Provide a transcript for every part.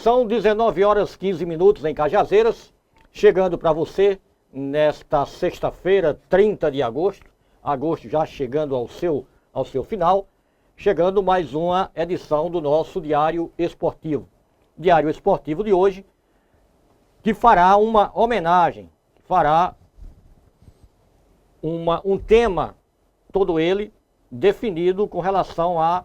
São 19 horas 15 minutos em Cajazeiras, chegando para você nesta sexta-feira, 30 de agosto, agosto já chegando ao seu final, chegando mais uma edição do nosso Diário Esportivo. Diário Esportivo de hoje, que fará uma homenagem, fará um tema, todo ele definido com relação à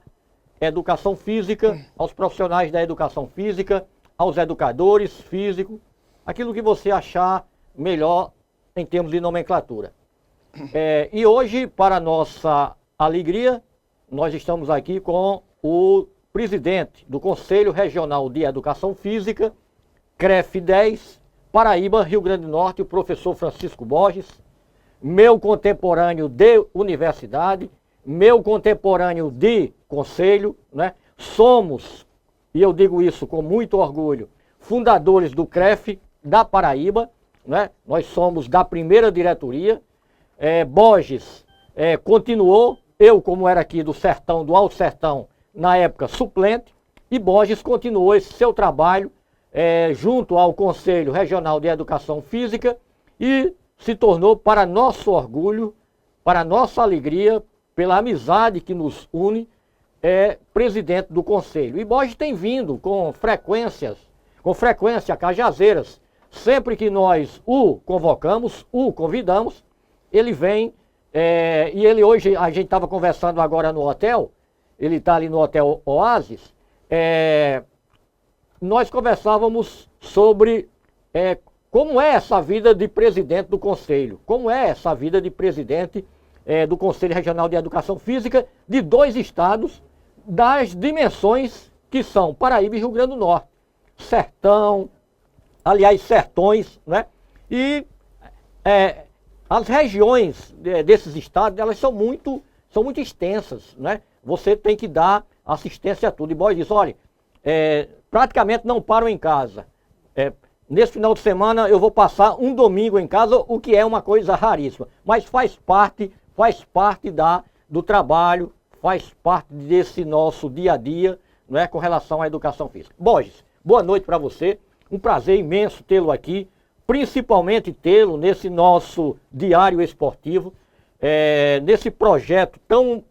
educação física, aos profissionais da educação física, aos educadores físicos, aquilo que você achar melhor em termos de nomenclatura. E hoje, para nossa alegria, nós estamos aqui com o presidente do Conselho Regional de Educação Física, CREF 10, Paraíba, Rio Grande do Norte, o professor Francisco Borges, meu contemporâneo de universidade, meu contemporâneo de conselho, né? Somos, e eu digo isso com muito orgulho, fundadores do CREF da Paraíba, né? Nós somos da primeira diretoria. Borges continuou, eu como era aqui do Sertão, do Alto Sertão, na época suplente, e Borges continuou esse seu trabalho junto ao Conselho Regional de Educação Física e se tornou, para nosso orgulho, para nossa alegria, pela amizade que nos une, presidente do Conselho. E Borges tem vindo com frequência a Cajazeiras. Sempre que nós o convocamos, o convidamos, ele vem, e ele hoje, a gente estava conversando agora no hotel, ele está ali no Hotel Oasis, nós conversávamos sobre como é essa vida de presidente do Conselho, como é essa vida de presidente do Conselho Regional de Educação Física de dois estados das dimensões que são Paraíba e Rio Grande do Norte. Sertão, aliás, sertões, né? E as regiões desses estados, elas são muito extensas, né? Você tem que dar assistência a tudo. E Borges diz, olha, praticamente não param em casa. Nesse final de semana eu vou passar um domingo em casa, o que é uma coisa raríssima. Mas faz parte do trabalho, faz parte desse nosso dia a dia, não é, com relação à educação física. Borges, boa noite para você. Um prazer imenso tê-lo aqui, principalmente tê-lo nesse nosso diário esportivo, nesse projeto tão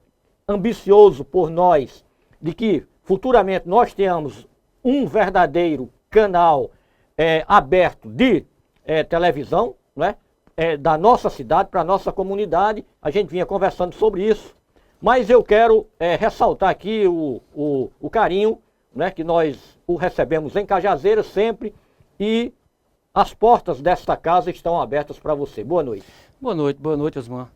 ambicioso por nós, de que futuramente nós tenhamos um verdadeiro canal aberto de televisão, né, da nossa cidade, para a nossa comunidade. A gente vinha conversando sobre isso, mas eu quero ressaltar aqui o carinho, né, que nós o recebemos em Cajazeiras sempre, e as portas desta casa estão abertas para você. Boa noite. Boa noite, Osmar.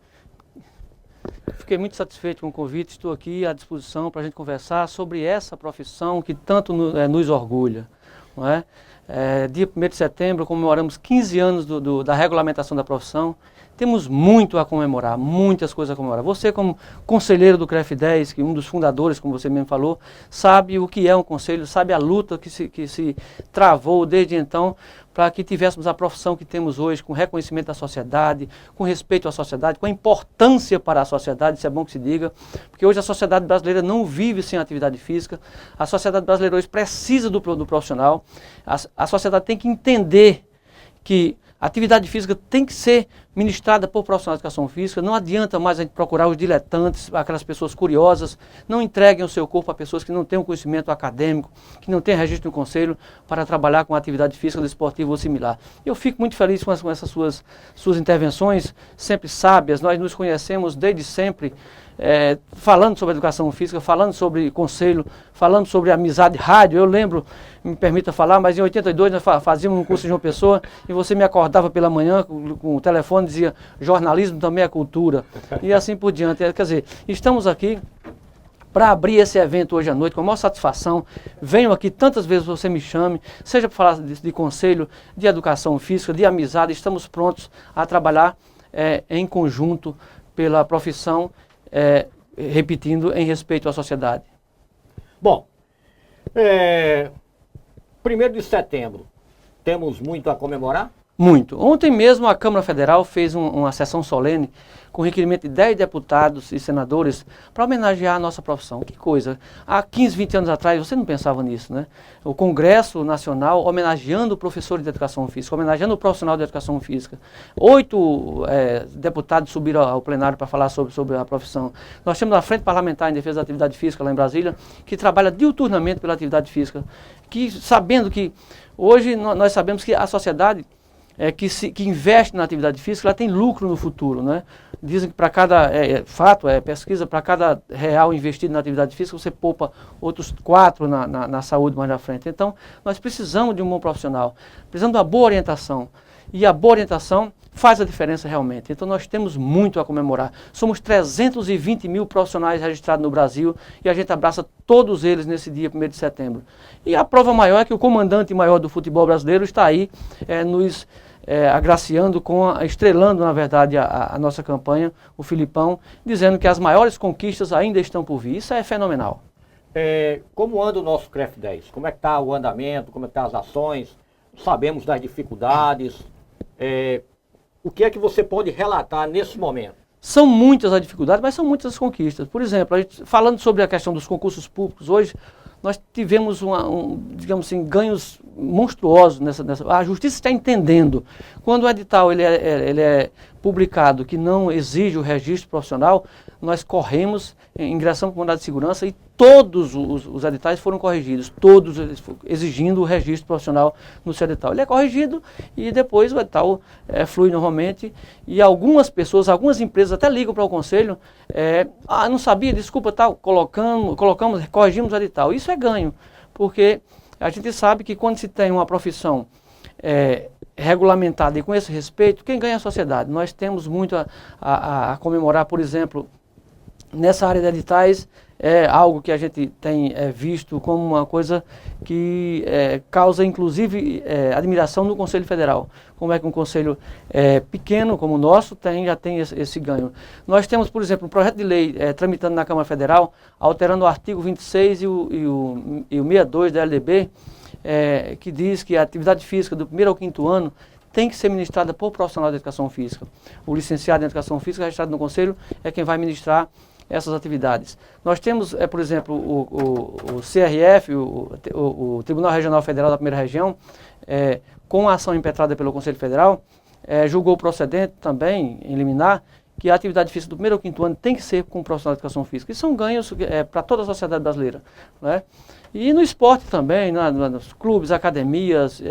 Fiquei muito satisfeito com o convite, estou aqui à disposição para a gente conversar sobre essa profissão que tanto nos orgulha, não é? Dia 1º de setembro comemoramos 15 anos da regulamentação da profissão. Temos muito a comemorar, muitas coisas a comemorar. Você, como conselheiro do CREF 10, que um dos fundadores, como você mesmo falou, sabe o que é um conselho, sabe a luta que se travou desde então para que tivéssemos a profissão que temos hoje, com reconhecimento da sociedade, com respeito à sociedade, com a importância para a sociedade, isso é bom que se diga, porque hoje a sociedade brasileira não vive sem atividade física, a sociedade brasileira hoje precisa do profissional, a sociedade tem que entender que a atividade física tem que ser ministrada por profissionais de educação física. Não adianta mais a gente procurar os diletantes, aquelas pessoas curiosas. Não entreguem o seu corpo a pessoas que não têm um conhecimento acadêmico, que não têm registro no conselho para trabalhar com atividade física, desportiva ou similar. Eu fico muito feliz com essas suas intervenções, sempre sábias. Nós nos conhecemos desde sempre, falando sobre educação física, falando sobre conselho, falando sobre amizade rádio. Eu lembro, me permita falar, mas em 82 nós fazíamos um curso de João Pessoa e você me acordava pela manhã com o telefone e dizia: jornalismo também é cultura, e assim por diante. Quer dizer, estamos aqui para abrir esse evento hoje à noite com a maior satisfação. Venho aqui tantas vezes você me chame, seja para falar de conselho, de educação física, de amizade. Estamos prontos a trabalhar em conjunto pela profissão, repetindo, em respeito à sociedade. Bom, 1º de setembro, temos muito a comemorar? Muito. Ontem mesmo a Câmara Federal fez uma sessão solene com requerimento de 10 deputados e senadores para homenagear a nossa profissão. Que coisa! Há 15, 20 anos atrás você não pensava nisso, né? O Congresso Nacional homenageando o professor de educação física, homenageando o profissional de educação física. 8 deputados subiram ao plenário para falar sobre a profissão. Nós temos a Frente Parlamentar em Defesa da Atividade Física lá em Brasília, que trabalha diuturnamente pela atividade física, que sabendo que hoje nós sabemos que a sociedade que investe na atividade física, ela tem lucro no futuro, né? Dizem que para cada, pesquisa, para cada real investido na atividade física, você poupa outros 4 na saúde mais na frente. Então, nós precisamos de um bom profissional, precisamos de uma boa orientação. E a boa orientação faz a diferença realmente. Então, nós temos muito a comemorar. Somos 320 mil profissionais registrados no Brasil e a gente abraça todos eles nesse dia 1º de setembro. E a prova maior é que o comandante maior do futebol brasileiro está aí nos agraciando, estrelando, na verdade, a nossa campanha, o Filipão, dizendo que as maiores conquistas ainda estão por vir. Isso é fenomenal. Como anda o nosso CREF 10? Como é que está o andamento? Como é que estão as ações? Sabemos das dificuldades. O que é que você pode relatar nesse momento? São muitas as dificuldades, mas são muitas as conquistas. Por exemplo, falando sobre a questão dos concursos públicos, hoje nós tivemos, digamos assim, ganhos monstruosos nessa. A Justiça está entendendo. Quando o edital ele é publicado que não exige o registro profissional, nós corremos, ingressamos com mandado de segurança e todos os editais foram corrigidos, todos exigindo o registro profissional no seu edital. Ele é corrigido e depois o edital flui normalmente e algumas pessoas, algumas empresas até ligam para o conselho, não sabia, desculpa, corrigimos o edital. Isso é ganho, porque a gente sabe que quando se tem uma profissão regulamentada e com esse respeito, quem ganha é a sociedade. Nós temos muito a comemorar, por exemplo, nessa área de editais, é algo que a gente tem visto como uma coisa que causa, inclusive, admiração no Conselho Federal. Como é que um conselho pequeno como o nosso já tem esse ganho. Nós temos, por exemplo, um projeto de lei tramitando na Câmara Federal, alterando o artigo 26 e o 62 da LDB, que diz que a atividade física do 1º ao 5º ano tem que ser ministrada por profissional de educação física. O licenciado em educação física registrado no Conselho é quem vai ministrar essas atividades. Nós temos, por exemplo, o CRF, o Tribunal Regional Federal da 1ª Região, com a ação impetrada pelo Conselho Federal, julgou procedente também, em liminar, que a atividade física do 1º ao 5º ano tem que ser com o profissional de educação física. E são ganhos para toda a sociedade brasileira, né? E no esporte também, nos clubes, academias,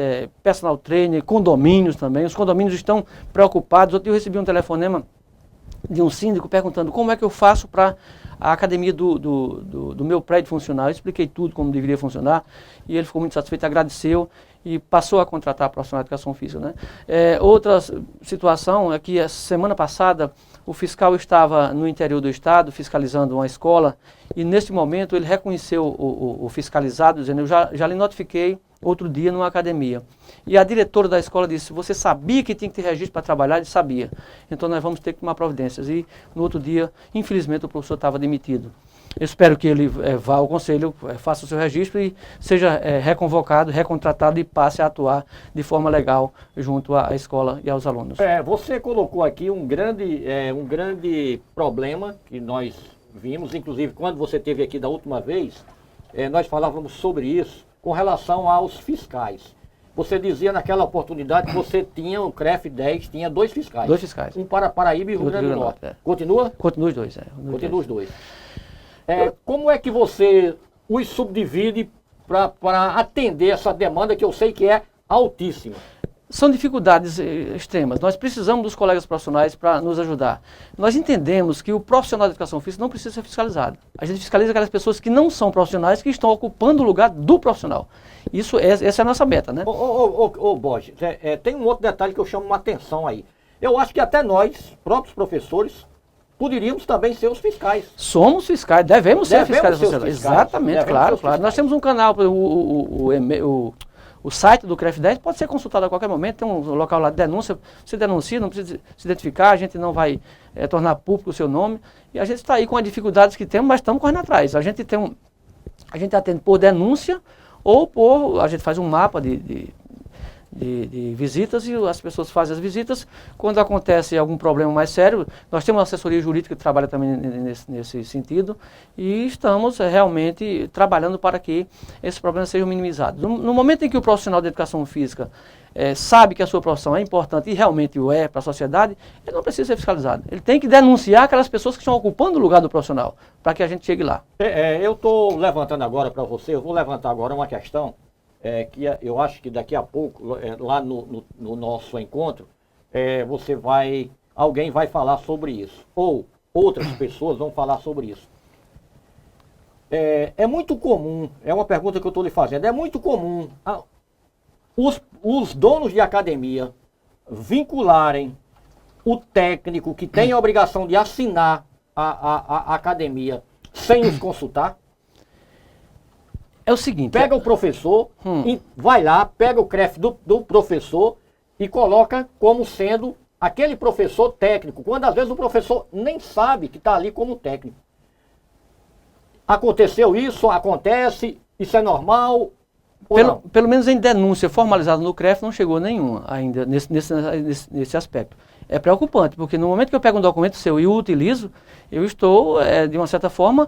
personal trainer, condomínios também. Os condomínios estão preocupados. Outro dia eu recebi um telefonema de um síndico perguntando como é que eu faço para a academia do meu prédio funcionar. Eu expliquei tudo como deveria funcionar e ele ficou muito satisfeito, agradeceu e passou a contratar a profissional de educação física, né? Outra situação é que a semana passada o fiscal estava no interior do estado fiscalizando uma escola e neste momento ele reconheceu o fiscalizado, dizendo: eu já lhe notifiquei outro dia numa academia. E a diretora da escola disse: você sabia que tinha que ter registro para trabalhar? Ele sabia. Então nós vamos ter que tomar providências. E no outro dia, infelizmente, o professor estava demitido. Eu espero que ele vá ao conselho, faça o seu registro e seja reconvocado, recontratado e passe a atuar de forma legal junto à escola e aos alunos. Você colocou aqui um grande problema que nós vimos, inclusive quando você esteve aqui da última vez, nós falávamos sobre isso com relação aos fiscais. Você dizia naquela oportunidade que você tinha, o CREF 10 tinha 2 fiscais. 2 fiscais. Um para Paraíba e Rio Grande do Norte. Continua? Continua os 2. Continua os 2. Como é que você os subdivide para atender essa demanda que eu sei que é altíssima? São dificuldades extremas. Nós precisamos dos colegas profissionais para nos ajudar. Nós entendemos que o profissional de educação física não precisa ser fiscalizado. A gente fiscaliza aquelas pessoas que não são profissionais, que estão ocupando o lugar do profissional. Essa é a nossa meta, né? Borges, tem um outro detalhe que eu chamo uma atenção aí. Eu acho que até nós, próprios professores, poderíamos também ser os fiscais. Somos fiscais, devemos ser fiscais da sociedade. Exatamente, claro. Nós temos um canal, o site do CREF 10 pode ser consultado a qualquer momento, tem um local lá de denúncia, você denuncia, não precisa se identificar, a gente não vai tornar público o seu nome, e a gente está aí com as dificuldades que temos, mas estamos correndo atrás. A gente atende por denúncia, ou a gente faz um mapa de visitas e as pessoas fazem as visitas. Quando acontece algum problema mais sério, nós temos uma assessoria jurídica que trabalha também nesse sentido e estamos realmente trabalhando para que esses problemas sejam minimizados. No momento em que o profissional de educação física sabe que a sua profissão é importante e realmente o é para a sociedade, ele não precisa ser fiscalizado. Ele tem que denunciar aquelas pessoas que estão ocupando o lugar do profissional, para que a gente chegue lá. Eu estou levantando agora para você, eu vou levantar agora uma questão que eu acho que daqui a pouco, lá no nosso encontro, alguém vai falar sobre isso, ou outras pessoas vão falar sobre isso. É muito comum, é uma pergunta que eu estou lhe fazendo, é muito comum os donos de academia vincularem o técnico que tem a obrigação de assinar a academia sem os consultar? É o seguinte... Pega o professor, e vai lá, pega o CREF do professor e coloca como sendo aquele professor técnico, quando às vezes o professor nem sabe que está ali como técnico. Aconteceu isso, acontece, isso é normal? Pelo menos em denúncia formalizada no CREF não chegou nenhuma ainda nesse aspecto. É preocupante, porque no momento que eu pego um documento seu e o utilizo, eu estou, de uma certa forma,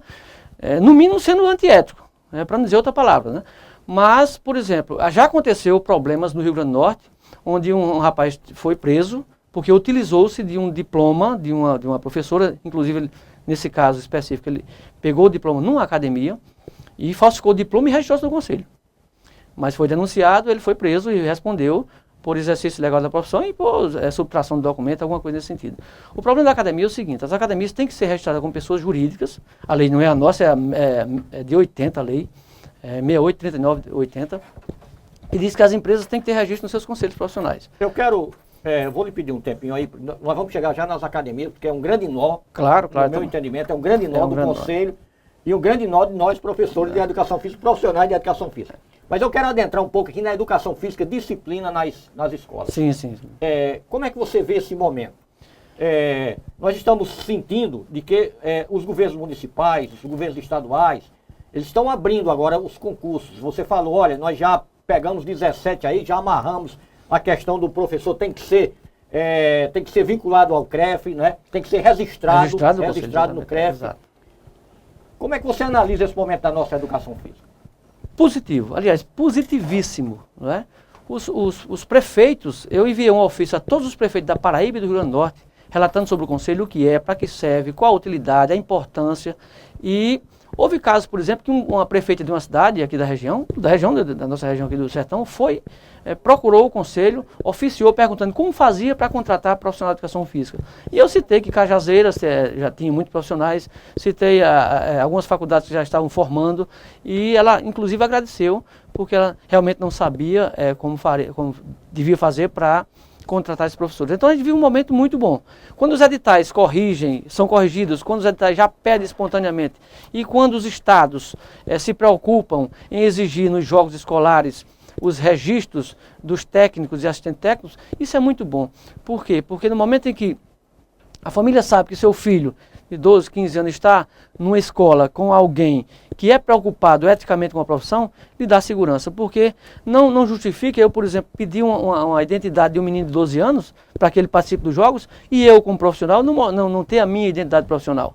no mínimo sendo antiético, para não dizer outra palavra, né? Mas, por exemplo, já aconteceu problemas no Rio Grande do Norte, onde um rapaz foi preso porque utilizou-se de um diploma de uma professora, inclusive nesse caso específico, ele pegou o diploma numa academia e falsificou o diploma e registrou-se no conselho. Mas foi denunciado, ele foi preso e respondeu por exercício legal da profissão e por subtração do documento, alguma coisa nesse sentido. O problema da academia é o seguinte: as academias têm que ser registradas como pessoas jurídicas, a lei não é a nossa, é de 80 a lei, 68, 39, 80, e diz que as empresas têm que ter registro nos seus conselhos profissionais. Vou lhe pedir um tempinho aí, nós vamos chegar já nas academias, porque é um grande nó, claro, no meu entendimento, é um grande nó do conselho e um grande nó de nós professores de educação física, profissionais de educação física. Mas eu quero adentrar um pouco aqui na educação física, disciplina nas escolas. Sim, sim. Como é que você vê esse momento? Nós estamos sentindo de que os governos municipais, os governos estaduais, eles estão abrindo agora os concursos. Você falou, olha, nós já pegamos 17 aí, já amarramos a questão do professor, tem que ser vinculado ao CREF, né? Tem que ser registrado no CREF. Exato. Como é que você analisa esse momento da nossa educação física? Positivo, aliás, positivíssimo, não é? Os prefeitos, eu enviei um ofício a todos os prefeitos da Paraíba e do Rio Grande do Norte, relatando sobre o conselho, o que é, para que serve, qual a utilidade, a importância. E houve casos, por exemplo, que uma prefeita de uma cidade aqui da nossa região aqui do Sertão, procurou o conselho, oficiou perguntando como fazia para contratar profissional de educação física. E eu citei que Cajazeiras já tinha muitos profissionais, citei algumas faculdades que já estavam formando, e ela inclusive agradeceu, porque ela realmente não sabia como devia fazer para contratar esses professores. Então a gente vive um momento muito bom. Quando os editais são corrigidos, quando os editais já pedem espontaneamente, e quando os estados se preocupam em exigir nos jogos escolares os registros dos técnicos e assistentes técnicos, isso é muito bom. Por quê? Porque no momento em que a família sabe que seu filho de 12, 15 anos está numa escola com alguém que é preocupado eticamente com a profissão, lhe dá segurança. Porque não justifica eu, por exemplo, pedir uma identidade de um menino de 12 anos para que ele participe dos jogos e eu, como profissional, não ter a minha identidade profissional.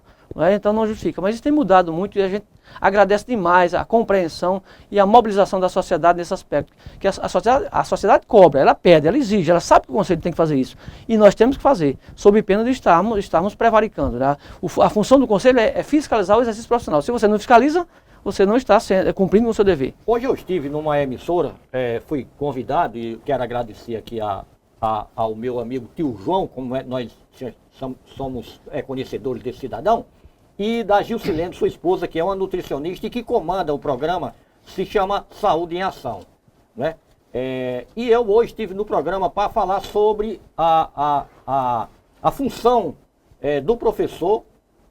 Então não justifica. Mas isso tem mudado muito e a gente agradece demais a compreensão e a mobilização da sociedade nesse aspecto. Que a sociedade cobra, ela pede, ela exige, ela sabe que o conselho tem que fazer isso. E nós temos que fazer, sob pena de estarmos prevaricando. Né? A função do conselho é fiscalizar o exercício profissional. Se você não fiscaliza, você não está cumprindo com o seu dever. Hoje eu estive numa emissora, fui convidado e quero agradecer aqui ao meu amigo tio João, como nós somos conhecedores desse cidadão, e da Gilcilene, sua esposa, que é uma nutricionista e que comanda o programa, se chama Saúde em Ação. Né? E eu hoje estive no programa para falar sobre a função do professor,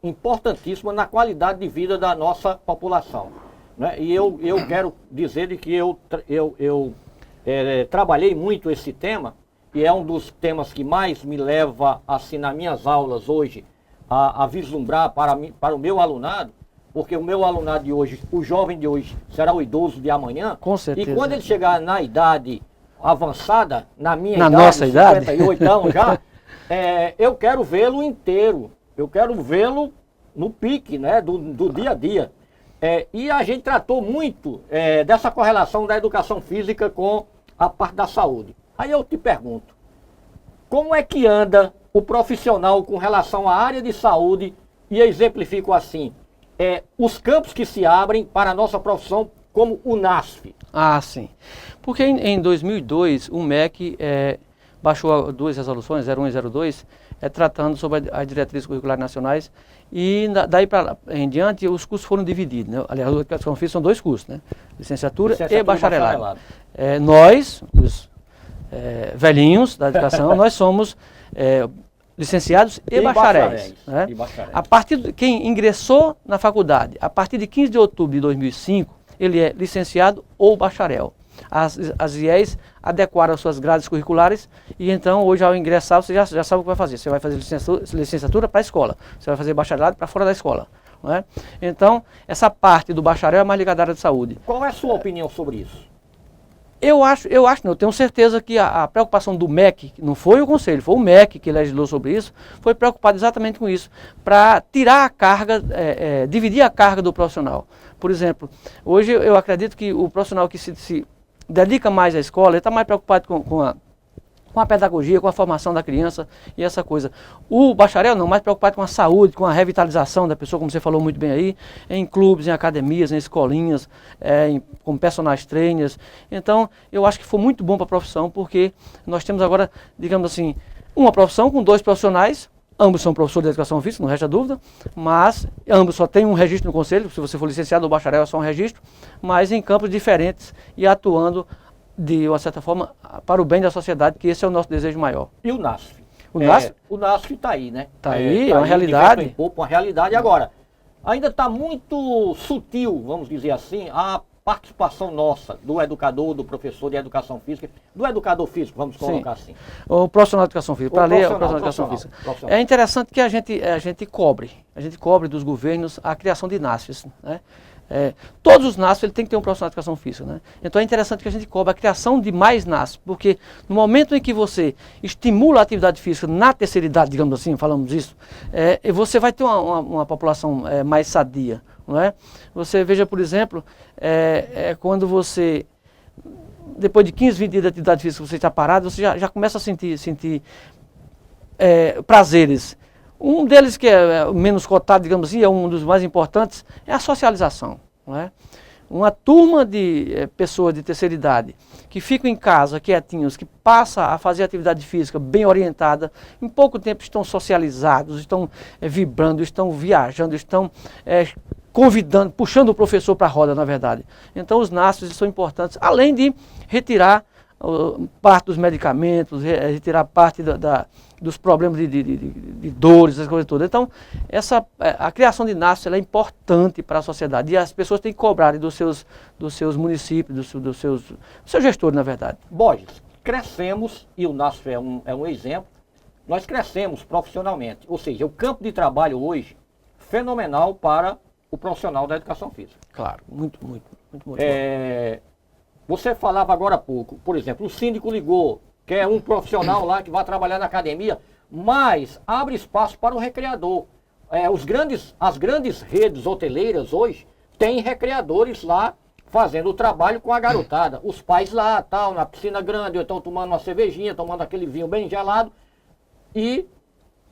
importantíssima na qualidade de vida da nossa população. Né? E eu quero dizer que eu trabalhei muito esse tema, e é um dos temas que mais me leva, assim, nas minhas aulas hoje, a vislumbrar para o meu alunado, porque o meu alunado de hoje, o jovem de hoje, será o idoso de amanhã. Com certeza. E quando ele chegar na idade avançada, na minha Na idade, nossa idade? 58 anos já, eu quero vê-lo inteiro. Eu quero vê-lo no pique, né, do dia a dia. E a gente tratou muito dessa correlação da educação física com a parte da saúde. Aí eu te pergunto, como é que anda o profissional com relação à área de saúde? E eu exemplifico assim, os campos que se abrem para a nossa profissão, como o NASF. Ah, sim. Porque em 2002 o MEC baixou duas resoluções, 01 e 02, tratando sobre as diretrizes curriculares nacionais, e daí para em diante os cursos foram divididos, né? Aliás, a educação física são dois cursos, né? Licenciatura e bacharelado. Nós, os velhinhos da educação, nós somos licenciados e bacharéis. Né? A partir de quem ingressou na faculdade, a partir de 15 de outubro de 2005, ele é licenciado ou bacharel. As IES adequaram as suas grades curriculares e então hoje ao ingressar você já sabe o que vai fazer. Você vai fazer licenciatura para a escola, você vai fazer bacharelado para fora da escola. Não é? Então essa parte do bacharel é mais ligada à área de saúde. Qual é a sua opinião sobre isso? Eu tenho certeza que a preocupação do MEC, não foi o Conselho, foi o MEC que legislou sobre isso, foi preocupado exatamente com isso, para tirar a carga, dividir a carga do profissional. Por exemplo, hoje eu acredito que o profissional que se dedica mais à escola, ele está mais preocupado com a pedagogia, com a formação da criança e essa coisa. O bacharel não, mais preocupado com a saúde, com a revitalização da pessoa, como você falou muito bem aí, em clubes, em academias, em escolinhas, com personagens trainers. Então, eu acho que foi muito bom para a profissão, porque nós temos agora, digamos assim, uma profissão com dois profissionais, ambos são professores de educação física, não resta dúvida, mas ambos só têm um registro no conselho, se você for licenciado ou bacharel é só um registro, mas em campos diferentes e atuando de uma certa forma para o bem da sociedade, que esse é o nosso desejo maior. E o NASF? O NASF está aí, né? Está aí, é uma realidade. Uma realidade. Agora, ainda está muito sutil, vamos dizer assim, a participação nossa, do educador, do professor de educação física, do educador físico, vamos colocar assim. O profissional de educação física, para ler é o profissional de educação física. É interessante que a gente cobre dos governos a criação de NASFs, né? Todos os NASF tem que ter um profissional de educação física, né? Então é interessante que a gente cobre a criação de mais NASF, porque no momento em que você estimula a atividade física na terceira idade, digamos assim, falamos isso, você vai ter uma população mais sadia, não é? Você veja, por exemplo, quando você, depois de 15, 20 dias de atividade física, você está parado, você já começa a sentir prazeres. Um deles que é menos cotado, digamos assim, é um dos mais importantes, é a socialização. Não é? Uma turma de pessoas de terceira idade que ficam em casa quietinhos, que passa a fazer atividade física bem orientada, em pouco tempo estão socializados, estão vibrando, estão viajando, estão convidando, puxando o professor para a roda, na verdade. Então os NASFs são importantes, além de retirar parte dos medicamentos, retirar parte dos problemas de dores, essas coisas todas. Então, a criação de NASF ela é importante para a sociedade e as pessoas têm que cobrar dos seus municípios, dos seus gestores, na verdade. Borges, crescemos, e o NASF é um exemplo, nós crescemos profissionalmente, ou seja, o campo de trabalho hoje, fenomenal para o profissional da educação física. Claro, muito bom. Você falava agora há pouco, por exemplo, o síndico ligou, que é um profissional lá que vai trabalhar na academia, mas abre espaço para o recreador. As grandes redes hoteleiras hoje têm recreadores lá fazendo o trabalho com a garotada. Os pais lá, tal, na piscina grande, ou estão tomando uma cervejinha, tomando aquele vinho bem gelado, e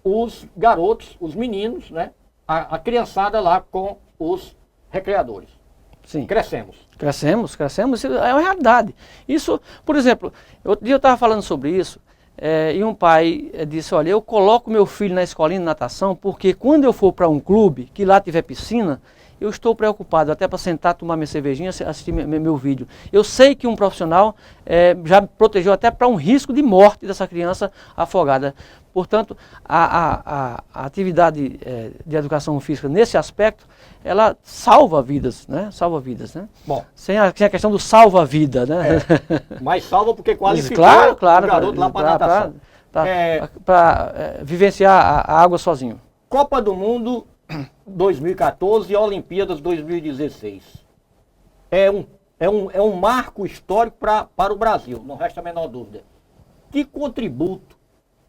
os garotos, os meninos, né, a criançada lá com os recreadores. Sim. Crescemos, isso é uma realidade. Isso, por exemplo, outro dia eu estava falando sobre isso, e um pai disse, olha, eu coloco meu filho na escolinha de natação porque quando eu for para um clube, que lá tiver piscina, eu estou preocupado até para sentar, tomar minha cervejinha, assistir meu vídeo. Eu sei que um profissional já protegeu até para um risco de morte dessa criança afogada. Portanto, a atividade de educação física nesse aspecto, ela salva vidas, né? Salva vidas, né? Bom, sem a questão do salva-vida, né? Mas salva porque qualificou claro, o garoto lá para natação. Para vivenciar a água sozinho. Copa do Mundo 2014 e Olimpíadas 2016. É um é um marco histórico para o Brasil, não resta a menor dúvida. Que contributo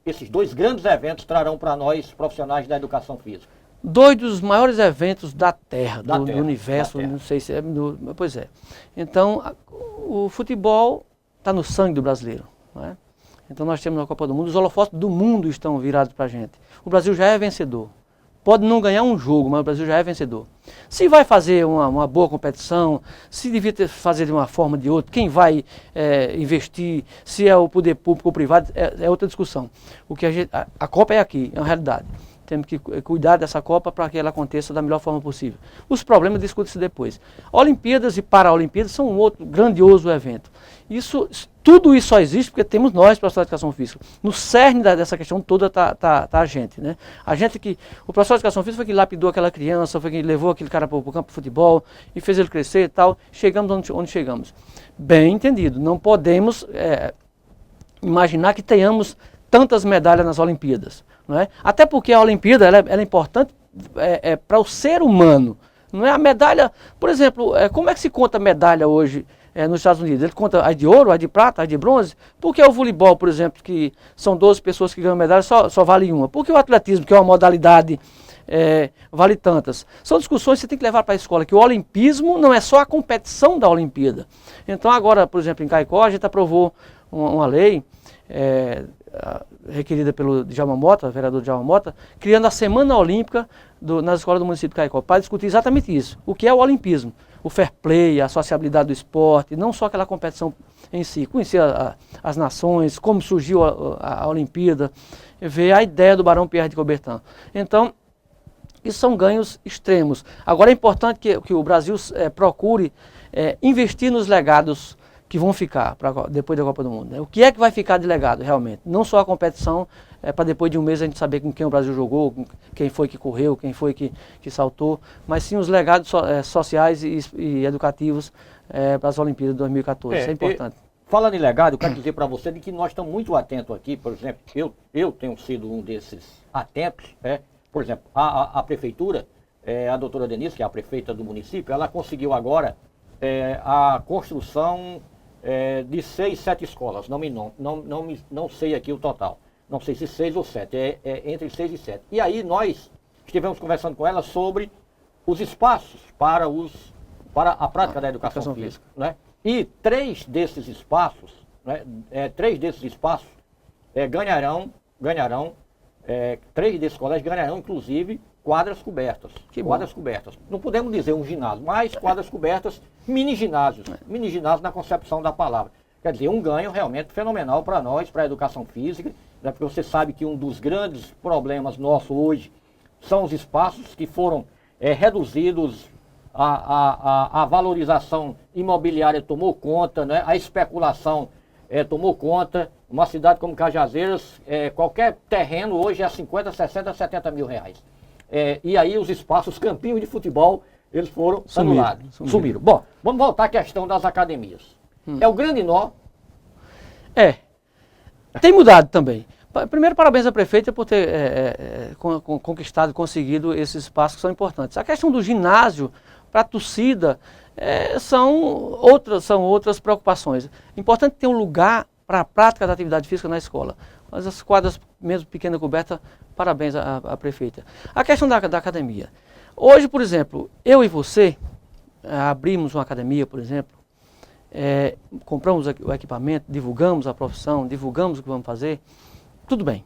esses dois grandes eventos trarão para nós, profissionais da educação física? Dois dos maiores eventos da Terra, do universo, Terra. não sei se é... pois é. Então, o futebol está no sangue do brasileiro. Não é? Então nós temos na Copa do Mundo, os holofotes do mundo estão virados para a gente. O Brasil já é vencedor. Pode não ganhar um jogo, mas o Brasil já é vencedor. Se vai fazer uma boa competição, se devia fazer de uma forma ou de outra, quem vai investir, se é o poder público ou privado, é outra discussão. O que a Copa é aqui, é uma realidade. Temos que cuidar dessa Copa para que ela aconteça da melhor forma possível. Os problemas discutem-se depois. Olimpíadas e Paralimpíadas são um outro grandioso evento. Tudo isso só existe porque temos nós, professores de educação física. No cerne dessa questão toda está a gente, né? O professor de educação física foi que lapidou aquela criança, foi que levou aquele cara para o campo de futebol e fez ele crescer e tal. Chegamos onde chegamos. Bem entendido, não podemos imaginar que tenhamos tantas medalhas nas Olimpíadas. Não é? Até porque a Olimpíada ela é importante para o ser humano. Não é a medalha, por exemplo, como é que se conta medalha hoje nos Estados Unidos? Ele conta a de ouro, a de prata, a de bronze? Porque o voleibol, por exemplo, que são 12 pessoas que ganham medalha, só vale uma? Porque o atletismo, que é uma modalidade, vale tantas? São discussões que você tem que levar para a escola, que o olimpismo não é só a competição da Olimpíada. Então agora, por exemplo, em Caicó, a gente aprovou uma lei requerida pelo Djalma Mota, vereador Djalma Mota, criando a Semana Olímpica nas escolas do município de Caicó, para discutir exatamente isso. O que é o olimpismo? O fair play, a sociabilidade do esporte, não só aquela competição em si. Conhecer as nações, como surgiu a Olimpíada, ver a ideia do Barão Pierre de Coubertin. Então, isso são ganhos extremos. Agora é importante que o Brasil procure investir nos legados que vão ficar depois da Copa do Mundo. Né? O que é que vai ficar de legado realmente? Não só a competição, para depois de um mês a gente saber com quem o Brasil jogou, quem foi que correu, quem foi que saltou, mas sim os legados sociais e educativos para as Olimpíadas de 2014. Isso é importante. Falando em legado, eu quero dizer para você de que nós estamos muito atentos aqui, por exemplo, eu tenho sido um desses atentos, por exemplo, a prefeitura, a doutora Denise, que é a prefeita do município, ela conseguiu agora a construção de 6, 7 escolas, não sei aqui o total, não sei se 6 ou 7, entre 6 e 7. E aí nós estivemos conversando com ela sobre os espaços para a prática da educação física. Né? E 3 desses espaços, ganharão, 3 desses colégios ganharão, inclusive, quadras cobertas. Quadras cobertas. Não podemos dizer um ginásio, mas quadras cobertas, mini ginásios. Mini ginásio na concepção da palavra. Quer dizer, um ganho realmente fenomenal para nós, para a educação física, né? Porque você sabe que um dos grandes problemas nossos hoje são os espaços que foram reduzidos, a valorização imobiliária tomou conta, né? A especulação tomou conta. Uma cidade como Cajazeiras, qualquer terreno hoje é 50, 60, 70 mil reais. E aí os espaços, campinhos de futebol, eles foram anulados. Sumiram. Bom, vamos voltar à questão das academias. É o grande nó. Tem mudado também. Primeiro, parabéns à prefeita por ter conquistado, conseguido esses espaços que são importantes. A questão do ginásio para a torcida são outras preocupações. Importante ter um lugar para a prática da atividade física na escola. Mas as quadras, mesmo pequena coberta, parabéns à prefeita. A questão da academia. Hoje, por exemplo, eu e você abrimos uma academia, por exemplo, compramos o equipamento, divulgamos a profissão, divulgamos o que vamos fazer, tudo bem.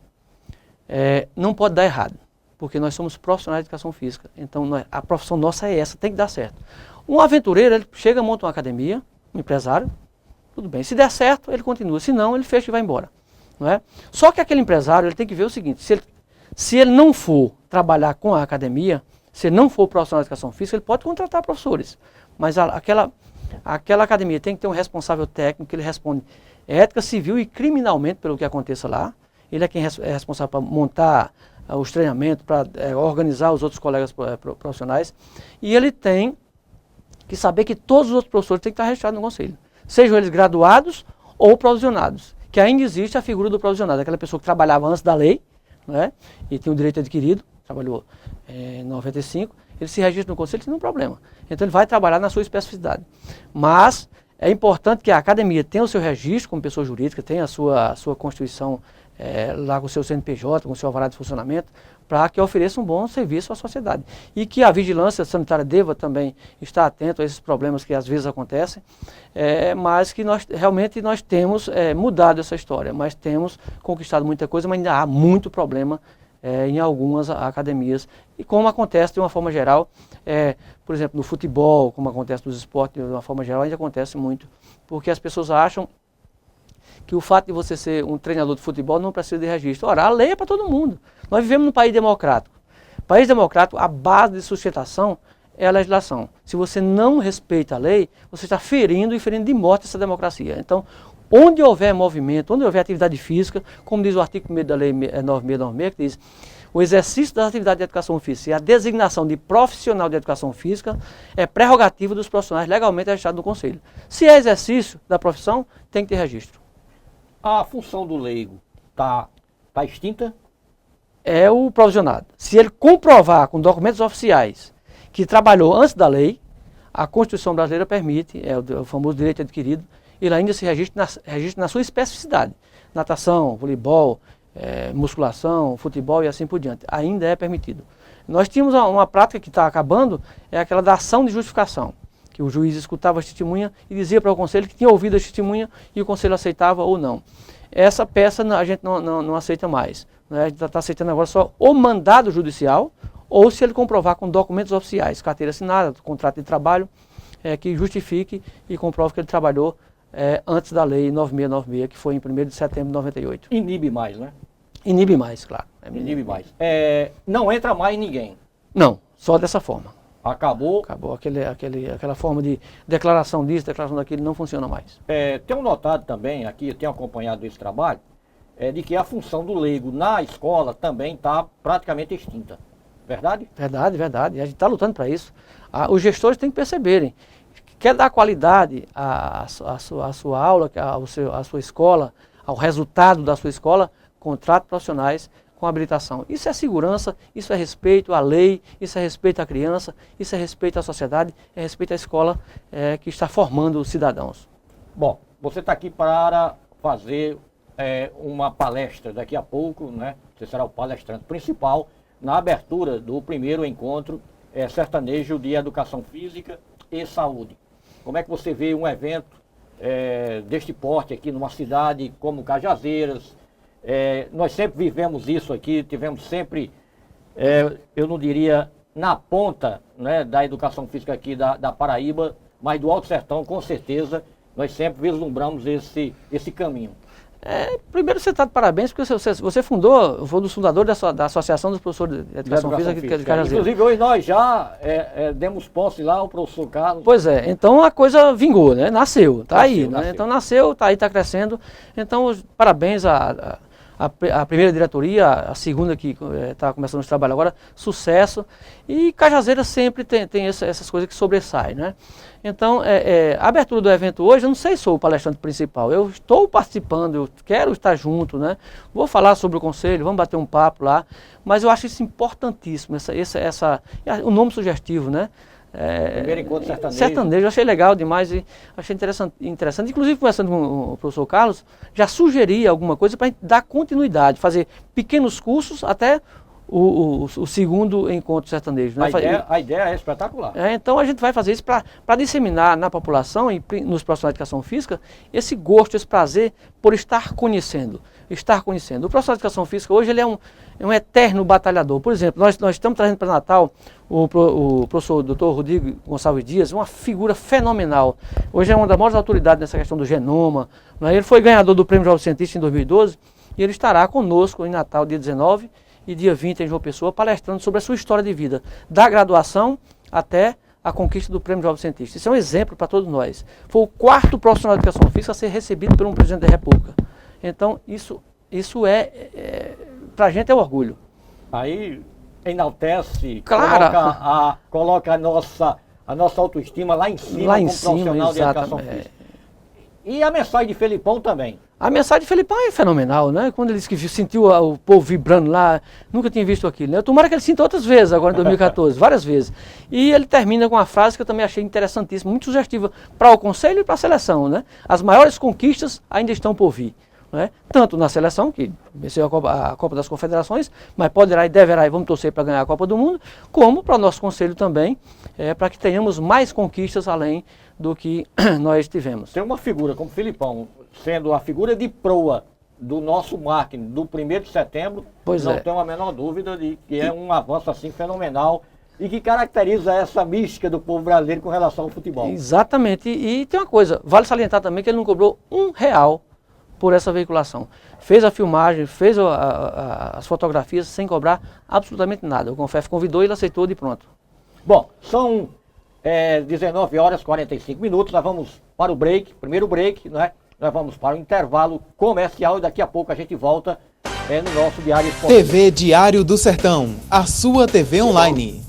Não pode dar errado, porque nós somos profissionais de educação física. Então, a profissão nossa é essa, tem que dar certo. Um aventureiro, ele chega, monta uma academia, um empresário, tudo bem. Se der certo, ele continua. Se não, ele fecha e vai embora. Não é? Só que aquele empresário, ele tem que ver o seguinte, se ele não for trabalhar com a academia, se ele não for profissional de educação física, ele pode contratar professores. Mas aquela academia tem que ter um responsável técnico, que ele responde ética, civil e criminalmente pelo que aconteça lá. Ele é quem é responsável para montar os treinamentos, para organizar os outros colegas profissionais. E ele tem que saber que todos os outros professores têm que estar registrados no conselho. Sejam eles graduados ou provisionados. Que ainda existe a figura do provisionado, aquela pessoa que trabalhava antes da lei, né, e tinha o direito adquirido, trabalhou em 95, ele se registra no conselho sem nenhum problema. Então ele vai trabalhar na sua especificidade. Mas é importante que a academia tenha o seu registro como pessoa jurídica, tenha a sua constituição lá com o seu CNPJ, com o seu alvará de funcionamento, para que ofereça um bom serviço à sociedade. E que a vigilância sanitária deva também estar atento a esses problemas que às vezes acontecem, mas que realmente nós temos mudado essa história, mas temos conquistado muita coisa, mas ainda há muito problema em algumas academias. E como acontece de uma forma geral, por exemplo, no futebol, como acontece nos esportes de uma forma geral, ainda acontece muito, porque as pessoas acham que o fato de você ser um treinador de futebol não precisa de registro. Ora, a lei é para todo mundo. Nós vivemos num país democrático. País democrático, a base de sustentação é a legislação. Se você não respeita a lei, você está ferindo e ferindo de morte essa democracia. Então, onde houver movimento, onde houver atividade física, como diz o artigo 1º da lei 9696, que diz: o exercício das atividades de educação física e a designação de profissional de educação física é prerrogativa dos profissionais legalmente registrados no Conselho. Se é exercício da profissão, tem que ter registro. A função do leigo tá extinta? É o provisionado. Se ele comprovar com documentos oficiais que trabalhou antes da lei, a Constituição brasileira permite, o famoso direito adquirido, ele ainda se registra na sua especificidade. Natação, voleibol, musculação, futebol e assim por diante. Ainda é permitido. Nós tínhamos uma prática que está acabando, é aquela da ação de justificação, que o juiz escutava a testemunha e dizia para o conselho que tinha ouvido a testemunha e o conselho aceitava ou não. Essa peça a gente não aceita mais. Né? A gente está aceitando agora só o mandado judicial, ou se ele comprovar com documentos oficiais, carteira assinada, contrato de trabalho, que justifique e comprove que ele trabalhou antes da lei 9696, que foi em 1º de setembro de 98. Inibe mais, né? Inibe mais, claro. Inibe mais. Não entra mais ninguém. Não, só dessa forma. Acabou. Aquela forma de declaração disso, declaração daquilo, não funciona mais. Tenho notado também aqui, tenho acompanhado esse trabalho, de que a função do leigo na escola também está praticamente extinta. Verdade? Verdade. A gente está lutando para isso. Os gestores têm que perceberem. Quer dar qualidade à sua aula, à sua escola, ao resultado da sua escola, contrate profissionais com habilitação. Isso é segurança, isso é respeito à lei, isso é respeito à criança, isso é respeito à sociedade, é respeito à escola que está formando os cidadãos. Bom, você está aqui para fazer uma palestra daqui a pouco, né? Você será o palestrante principal na abertura do primeiro encontro sertanejo de educação física e saúde. Como é que você vê um evento deste porte aqui numa cidade como Cajazeiras? Nós sempre vivemos isso aqui, tivemos sempre, eu não diria na ponta, né, da educação física aqui da Paraíba, mas do Alto Sertão, com certeza, nós sempre vislumbramos esse caminho. Primeiro você está de parabéns, porque você fundou, foi um dos fundadores da Associação dos Professores de Educação Física de Cajazeiras. Inclusive hoje nós já demos posse lá ao professor Carlos. Pois é, então a coisa vingou, né? Nasceu, está aí. Né? Então nasceu, está aí, está crescendo. Então parabéns a primeira diretoria, a segunda que está começando esse trabalho agora, sucesso. E Cajazeiras sempre tem essas coisas que sobressaem, né? Então, a abertura do evento hoje, eu não sei se sou o palestrante principal, eu estou participando, eu quero estar junto, né? Vou falar sobre o conselho, vamos bater um papo lá, mas eu acho isso importantíssimo, o nome sugestivo, né? Primeiro encontro sertanejo. Sertanejo, eu achei legal demais e achei interessante. Inclusive, conversando com o professor Carlos, já sugeria alguma coisa para dar continuidade, fazer pequenos cursos até o segundo encontro sertanejo. Né? A ideia é espetacular. Então a gente vai fazer isso para disseminar na população e nos profissionais de educação física esse gosto, esse prazer por estar conhecendo. O profissional de educação física hoje ele é um eterno batalhador. Por exemplo, nós estamos trazendo para Natal o professor Dr. Rodrigo Gonçalves Dias, uma figura fenomenal. Hoje é uma das maiores autoridades nessa questão do genoma. Né? Ele foi ganhador do Prêmio Jovem Cientista em 2012 e ele estará conosco em Natal, dia 19 e dia 20 em João Pessoa, palestrando sobre a sua história de vida, da graduação até a conquista do Prêmio Jovem Cientista. Isso é um exemplo para todos nós. Foi o 4º profissional de educação física a ser recebido por um presidente da República. Então, isso para a gente é um orgulho. Aí enaltece, claro. Coloca a nossa autoestima lá em cima como profissional de educação física. E a mensagem de Felipão também. A mensagem de Felipão é fenomenal, né? Quando ele disse que sentiu o povo vibrando lá, nunca tinha visto aquilo, né? Tomara que ele sinta outras vezes agora em 2014, várias vezes. E ele termina com uma frase que eu também achei interessantíssima, muito sugestiva para o Conselho e para a seleção, né? As maiores conquistas ainda estão por vir. Né? Tanto na seleção, que venceu a Copa das Confederações, mas poderá e deverá e vamos torcer para ganhar a Copa do Mundo, como para o nosso Conselho também, para que tenhamos mais conquistas além do que nós tivemos. Tem uma figura como Felipão, sendo a figura de proa do nosso marketing do 1º de setembro, não tenho a menor dúvida de que é um avanço assim fenomenal e que caracteriza essa mística do povo brasileiro com relação ao futebol. Exatamente, e tem uma coisa, vale salientar também que ele não cobrou R$1 por essa veiculação. Fez a filmagem, fez as fotografias sem cobrar absolutamente nada. O Confef convidou e ele aceitou de pronto. Bom, são 19h45, nós vamos para o break, primeiro break, né? Nós vamos para o intervalo comercial e daqui a pouco a gente volta no nosso Diário Esportivo. TV Diário do Sertão, a sua TV online.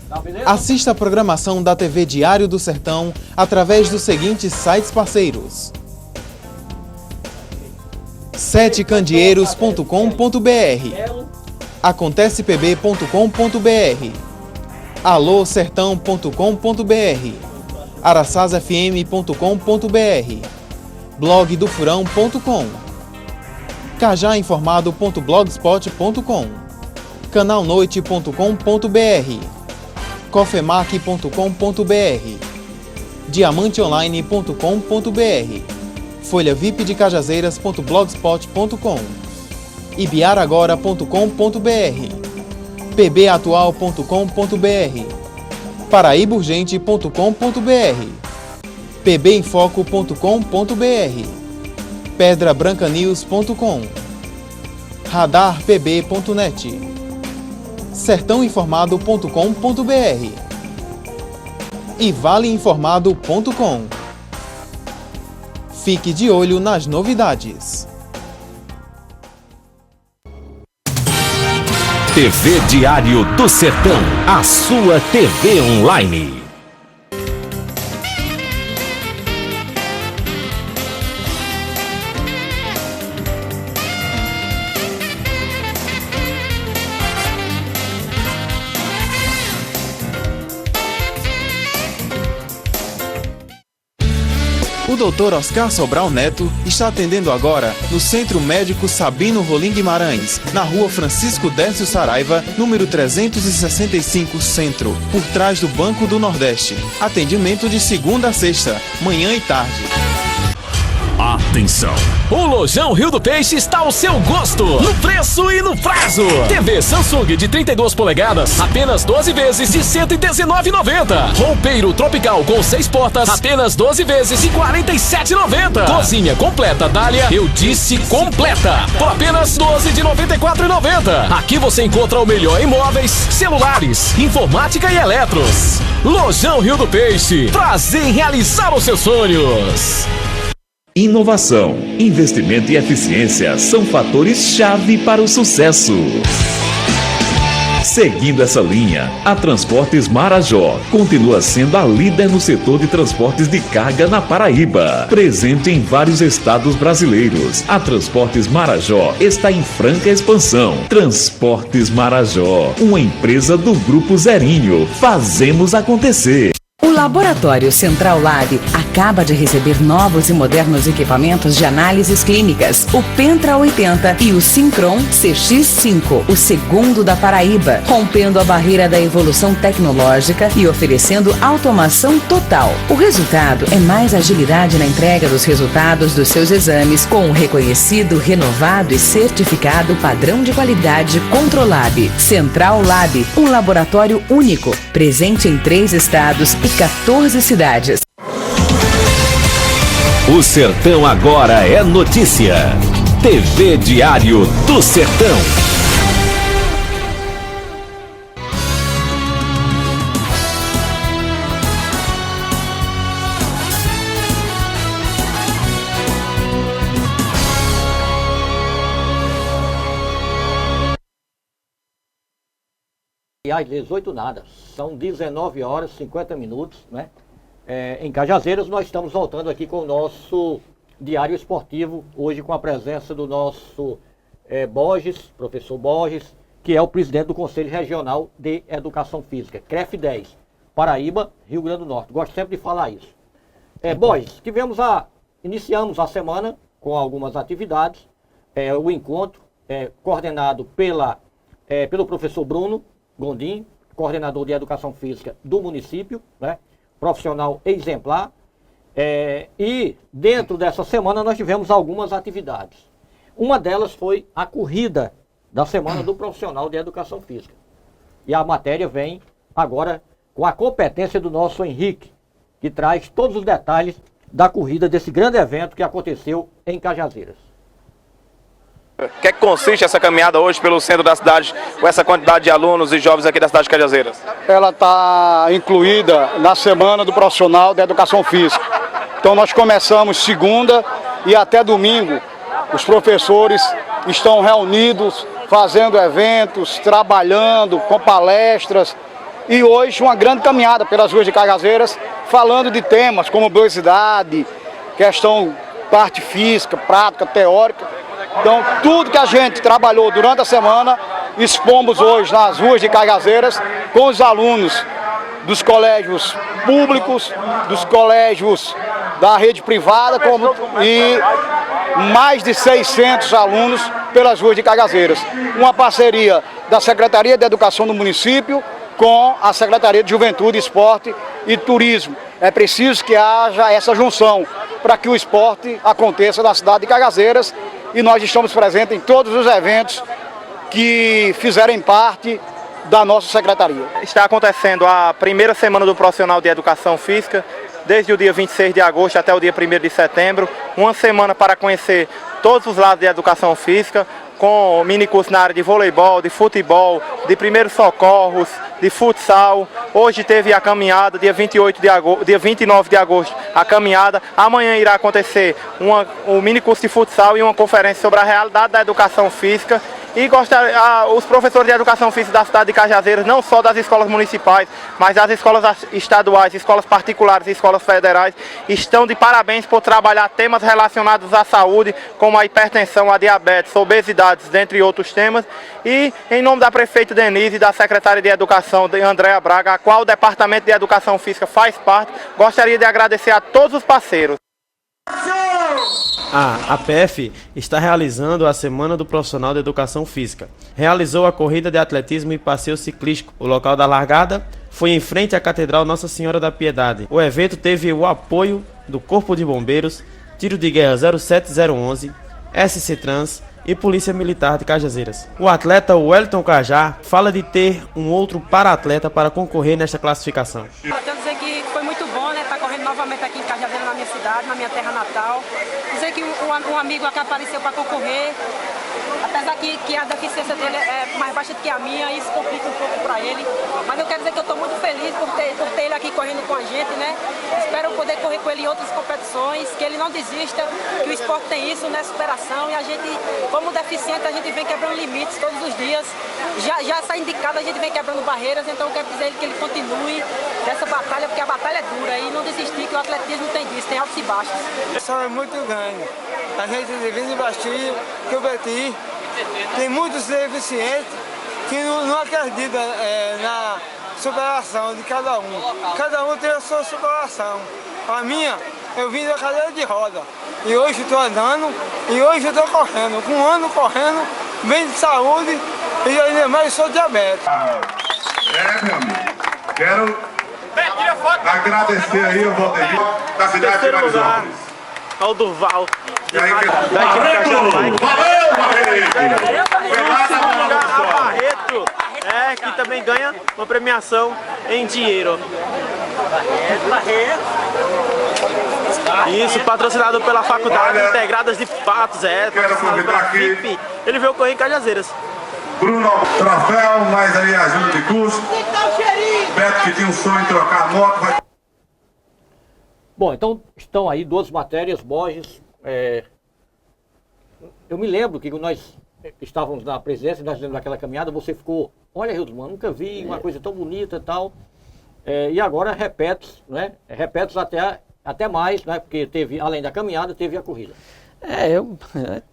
Tá, beleza? Assista a programação da TV Diário do Sertão através dos seguintes sites parceiros: setecandeeiros.com.br, acontecepb.com.br, alôsertão.com.br, araçazfm.com.br, blogdofurão.com, cajainformado.blogspot.com, canalnoite.com.br, cofemac.com.br, diamanteonline.com.br, folhavipdecajazeiras.blogspot.com, ibiaragora.com.br, pbatual.com.br, paraibaurgente.com.br, pbinfoco.com.br, pedrabrancanews.com, radarpb.net, sertãoinformado.com.br e valeinformado.com. Fique de olho nas novidades. TV Diário do Sertão, a sua TV online. O Dr. Oscar Sobral Neto está atendendo agora no Centro Médico Sabino Rolim Guimarães, na Rua Francisco Décio Saraiva, número 365 Centro, por trás do Banco do Nordeste. Atendimento de segunda a sexta, manhã e tarde. Atenção! O Lojão Rio do Peixe está ao seu gosto, no preço e no prazo. TV Samsung de 32 polegadas, apenas 12 vezes de R$ 119,90. Roupeiro tropical com 6 portas, apenas 12 vezes de R$ 47,90. Cozinha completa Dália, eu disse completa, por apenas 12 de R$ 94,90. Aqui você encontra o melhor em móveis, celulares, informática e eletros. Lojão Rio do Peixe, prazer em realizar os seus sonhos. Inovação, investimento e eficiência são fatores-chave para o sucesso. Seguindo essa linha, a Transportes Marajó continua sendo a líder no setor de transportes de carga na Paraíba. Presente em vários estados brasileiros, a Transportes Marajó está em franca expansão. Transportes Marajó, uma empresa do Grupo Zerinho. Fazemos acontecer. O Laboratório Central Lab acaba de receber novos e modernos equipamentos de análises clínicas, o Pentra 80 e o Syncron CX5, o segundo da Paraíba, rompendo a barreira da evolução tecnológica e oferecendo automação total. O resultado é mais agilidade na entrega dos resultados dos seus exames, com um reconhecido, renovado e certificado padrão de qualidade Controlab. Central Lab, um laboratório único, presente em 3 estados e 14 cidades. O Sertão agora é notícia. TV Diário do Sertão. E às 18 nada, são 19h50, né? Em Cajazeiras nós estamos voltando aqui com o nosso Diário Esportivo, hoje com a presença do nosso Borges, professor Borges, que é o presidente do Conselho Regional de Educação Física, CREF 10, Paraíba, Rio Grande do Norte. Gosto sempre de falar isso. Borges, iniciamos a semana com algumas atividades, o encontro coordenado pelo professor Bruno Gondim, coordenador de Educação Física do município, né, profissional exemplar, e dentro dessa semana nós tivemos algumas atividades. Uma delas foi a corrida da Semana do Profissional de Educação Física. E a matéria vem agora com a competência do nosso Henrique, que traz todos os detalhes da corrida desse grande evento que aconteceu em Cajazeiras. O que é que consiste essa caminhada hoje pelo centro da cidade, com essa quantidade de alunos e jovens aqui da cidade de Cajazeiras? Ela está incluída na Semana do Profissional de Educação Física. Então nós começamos segunda e até domingo os professores estão reunidos, fazendo eventos, trabalhando com palestras. E hoje uma grande caminhada pelas ruas de Cajazeiras, falando de temas como obesidade, questão parte física, prática, teórica. Então tudo que a gente trabalhou durante a semana, expomos hoje nas ruas de Cajazeiras com os alunos dos colégios públicos, dos colégios da rede privada e mais de 600 alunos pelas ruas de Cajazeiras. Uma parceria da Secretaria de Educação do município com a Secretaria de Juventude, Esporte e Turismo. É preciso que haja essa junção para que o esporte aconteça na cidade de Cajazeiras e nós estamos presentes em todos os eventos que fizerem parte da nossa secretaria. Está acontecendo a primeira semana do profissional de educação física, desde o dia 26 de agosto até o dia 1º de setembro, uma semana para conhecer todos os lados de educação física, com minicurso na área de voleibol, de futebol, de primeiros socorros, de futsal. Hoje teve a caminhada, dia 29 de agosto, a caminhada. Amanhã irá acontecer um minicurso de futsal e uma conferência sobre a realidade da educação física. E os professores de educação física da cidade de Cajazeiras, não só das escolas municipais, mas das escolas estaduais, escolas particulares e escolas federais, estão de parabéns por trabalhar temas relacionados à saúde, como a hipertensão, a diabetes, obesidades, dentre outros temas. E em nome da prefeita Denise e da secretária de Educação, Andréa Braga, a qual o Departamento de Educação Física faz parte, gostaria de agradecer a todos os parceiros. A APF está realizando a Semana do Profissional de Educação Física. Realizou a corrida de atletismo e passeio ciclístico. O local da largada foi em frente à Catedral Nossa Senhora da Piedade. O evento teve o apoio do Corpo de Bombeiros, Tiro de Guerra 07011, SC Trans e Polícia Militar de Cajazeiras. O atleta Wellington Cajá fala de ter um outro para-atleta para concorrer nesta classificação. Quero dizer que foi muito bom, né, estar correndo novamente aqui em Cajazeiras, na minha cidade, na minha terra natal. Dizer que um amigo aqui apareceu para concorrer, apesar que a deficiência dele é mais baixa do que a minha, isso complica um pouco para ele. Mas eu quero dizer que eu estou muito feliz por ter ele aqui correndo com a gente, né? Espero poder correr com ele em outras competições, que ele não desista, que o esporte tem isso, né, superação, e a gente, como deficiente, a gente vem quebrando limites todos os dias. Já essa indicada, a gente vem quebrando barreiras, então eu quero dizer que ele continue dessa batalha, porque a batalha é dura, e não desistir, que o atletismo tem disso, tem altos e baixos. O pessoal é muito grande. A gente divide investir, que o Betim tem muitos deficientes que não acreditam na superação de cada um. Cada um tem a sua superação. A minha, eu vim da cadeira de roda. E hoje estou andando, e hoje estou correndo. Com um ano correndo, bem de saúde, e ainda mais sou diabético. Meu amigo. Quero agradecer aí o Valdeir da cidade de Marizópolis. Ao Durval. Valeu, Barreto, que também ganha uma premiação em dinheiro. Isso, patrocinado pela Faculdade Integradas de Patos, quero convidar aqui. Ele veio correr em Cajazeiras. Bruno, troféu, mais aí ajuda de custo. Beto que tinha um sonho em trocar a moto. Bom, então estão aí duas matérias, Borges. Eu me lembro que nós estávamos na presença, nós fizemos aquela caminhada, você ficou, olha, Hilton, nunca vi uma coisa tão bonita e tal. E agora repete, né? Repete até até mais, né? Porque teve, além da caminhada, teve a corrida.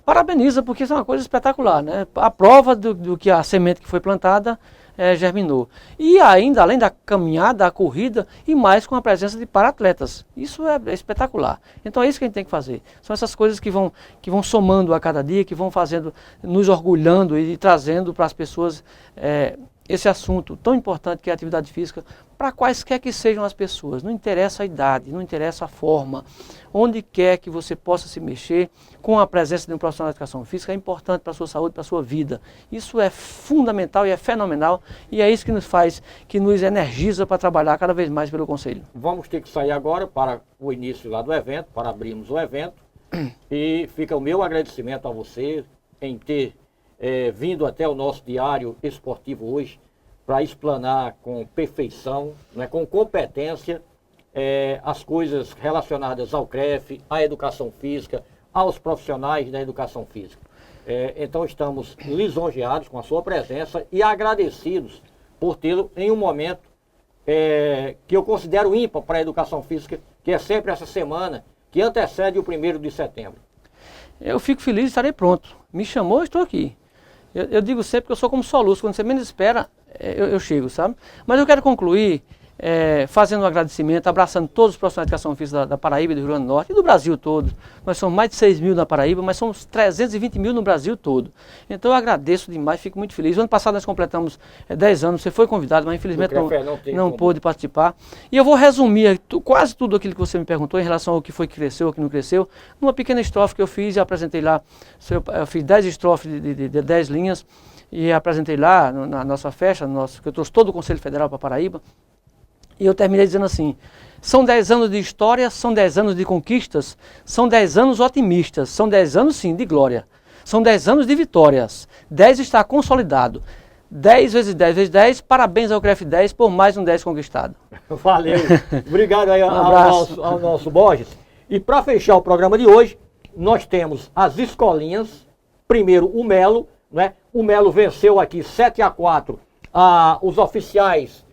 Parabeniza, porque isso é uma coisa espetacular, né? A prova do que a semente que foi plantada germinou. E ainda, além da caminhada, a corrida, e mais com a presença de para-atletas. Isso é espetacular. Então é isso que a gente tem que fazer. São essas coisas que vão somando a cada dia, que vão fazendo, nos orgulhando e trazendo para as pessoas esse assunto tão importante que é a atividade física, para quaisquer que sejam as pessoas. Não interessa a idade, não interessa a forma. Onde quer que você possa se mexer, com a presença de um profissional de educação física, é importante para a sua saúde, para a sua vida. Isso é fundamental e é fenomenal, e é isso que nos faz, que nos energiza para trabalhar cada vez mais pelo Conselho. Vamos ter que sair agora para o início lá do evento, para abrirmos o evento, e fica o meu agradecimento a você em ter vindo até o nosso diário esportivo hoje, para explanar com perfeição, né, com competência, as coisas relacionadas ao CREF, à educação física, aos profissionais da educação física. Então estamos lisonjeados com a sua presença e agradecidos por tê-lo em um momento que eu considero ímpar para a educação física, que é sempre essa semana que antecede o 1º de setembro. Eu fico feliz de estarei pronto. Me chamou, eu estou aqui. Eu digo sempre que eu sou como soluço, quando você menos espera, eu chego, sabe? Mas eu quero concluir fazendo um agradecimento, abraçando todos os profissionais de educação física da Paraíba, do Rio Grande do Norte e do Brasil todo. Nós somos mais de 6 mil na Paraíba, mas somos 320 mil no Brasil todo. Então eu agradeço demais, fico muito feliz. O ano passado nós completamos 10 anos, você foi convidado, mas infelizmente não pôde participar. E eu vou resumir quase tudo aquilo que você me perguntou em relação ao que foi que cresceu, ao que não cresceu, numa pequena estrofe que eu fiz e apresentei lá. Eu fiz 10 estrofes de 10 linhas e apresentei lá na nossa festa, que eu trouxe todo o Conselho Federal para Paraíba. E eu terminei dizendo assim, são 10 anos de história, são 10 anos de conquistas, são 10 anos otimistas, são 10 anos sim de glória, são 10 anos de vitórias, 10 está consolidado, 10 vezes 10 vezes 10, parabéns ao CREF 10 por mais um 10 conquistado. Valeu, obrigado aí ao nosso Borges. E para fechar o programa de hoje, nós temos as escolinhas, primeiro o Melo, né? O Melo venceu aqui 7-4 os oficiais